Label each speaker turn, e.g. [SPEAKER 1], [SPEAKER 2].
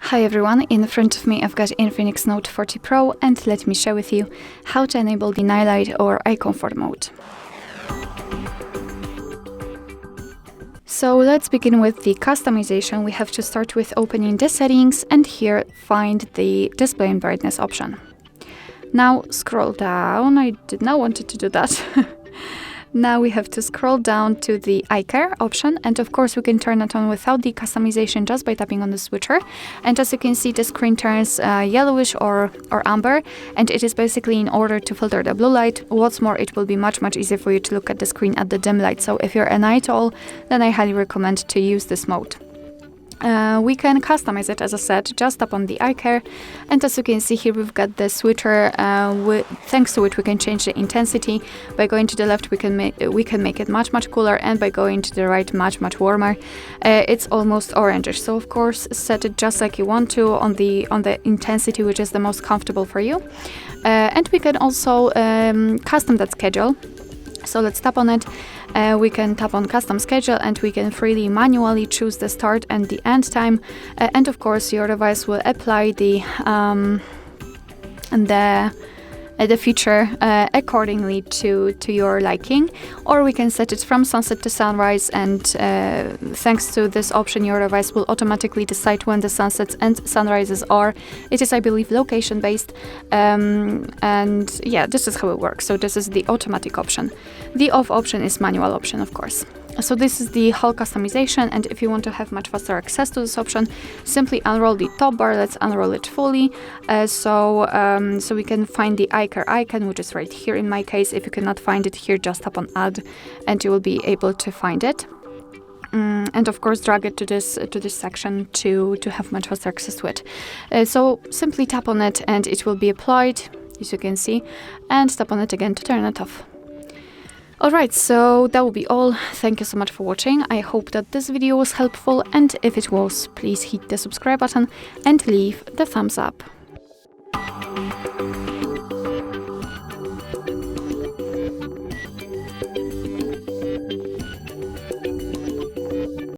[SPEAKER 1] Hi everyone, in front of me I've got INFINIX Note 40 Pro, and let me share with you how to enable the nightlight or eye comfort mode. So let's begin with the customization. We have to start with opening the settings and here find the display and brightness option. Now scroll down. I did not want it to do that. Now we have to scroll down to the eye care option, and of course we can turn it on without the customization just by tapping on the switcher. And as you can see, the screen turns yellowish or amber, and it is basically in order to filter the blue light. What's more, it will be much easier for you to look at the screen at the dim light. So if you're a night owl, then I highly recommend to use this mode. We can customize it, as I said, just tap on the eye care, and as you can see here we've got the switcher. Thanks to which we can change the intensity. By going to the left we can make it much cooler, and by going to the right much warmer. It's almost orangish, so of course set it just like you want to on the intensity which is the most comfortable for you. And we can also custom that schedule. So let's tap on it. We can tap on custom schedule and we can freely manually choose the start and the end time, and of course your device will apply the feature accordingly to your liking. Or we can set it from sunset to sunrise, and thanks to this option your device will automatically decide when the sunsets and sunrises are. It is, I believe, location based, and yeah, this is how it works. So this is the automatic option. The off option is manual option, of course. So this is the whole customization, and if you want to have much faster access to this option, simply unroll the top bar. Let's unroll it fully, so we can find the eye care icon, which is right here in my case. If you cannot find it here, just tap on add and you will be able to find it. And of course drag it to this section to have much faster access to it. So simply tap on it and it will be applied, as you can see, and tap on it again to turn it off. Alright, so that will be all. Thank you so much for watching. I hope that this video was helpful, and if it was, please hit the subscribe button and leave the thumbs up.